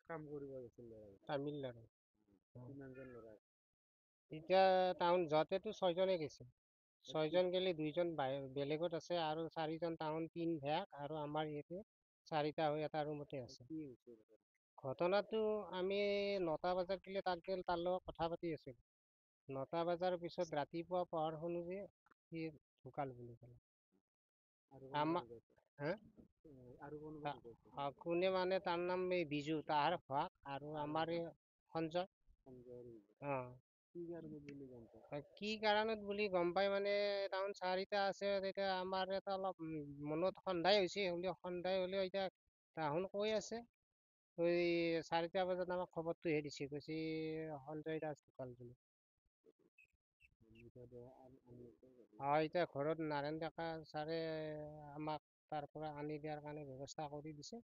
কাম কৰিব গৈছিল ল'ৰা? তামিলনাডু। কিমানজন ল'ৰা? এতিয়া টাউন যোৱাতেতো 6জনে গৈছে। 6জন গেলি 2জন বেলেগত আছে আৰু 4জন টাউন 3 ভাগ আৰু আমাৰ ইয়াতে 4টা হৈ এটা ৰুমতে আছে। কি হৈছে? ঘটনাটো আমি 9টা বজাত গেলে তাক গেল তাৰ লগত কথা পাতি আছিল। 9টা বজাৰ পিছত ৰাতিপুৱা পোৱাৰ শুনো যে সি ঢুকাল বুলি ক'লে। আৰু কোনোবা আমাৰ ঢুকাইছে? হা? আৰু কোনোবা ঢুকাইছে? কোনে মানে তাৰ নাম এই বিজু, তাৰ ভাগ আৰু আমাৰ এই সঞ্জয়। কি কাৰণত বুলি গম পায়? কি কাৰণত বুলি গম পাই মানে টাউন 4টা আছে, তেতিয়া আমাৰ এটা অলপ মনত সন্দেহ হৈছে, হ'লেও এতিয়া তাহোন কৈ আছে। 4টা বজাত আমাক খবৰটোহে দিছে, কৈছে সঞ্জয় দাস ঢুকাল বুলি। এতিয়া ঘৰত নাৰায়ণ ডেকা ছাৰে আমাক তাৰ পৰা আনি দিয়াৰ কাৰণে ব্যৱস্থা কৰি দিছে।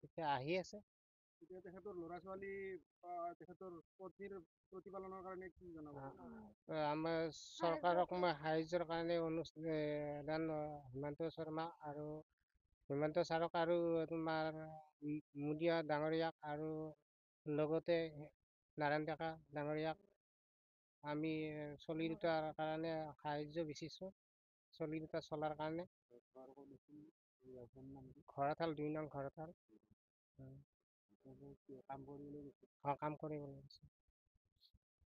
এতিয়া আহি আছে। এতিয়া তেখেতৰ ল'ৰা-ছোৱালী বা তেখেতৰ পত্নীৰ প্ৰতিপালনৰ কাৰণে কি জনাব? আমাৰ চৰকাৰক মই সাহায্যৰ কাৰণে হিমন্ত শৰ্মা আৰু হিমন্ত ছাৰক আৰু তোমাৰ মুদিয়া ডাঙৰীয়াক আৰু লগতে নাৰায়ণ ডেকা ডাঙৰীয়াক আমি চলি দুটাৰ কাৰণে সাহায্য বিচাৰিছোঁ। চলি দুটা চলাৰ কাৰণে। ঘৰতাল 2 নং ঘৰতাল। কাম কৰিবলৈ গৈছিল? কাম কৰিবলৈ গৈছে।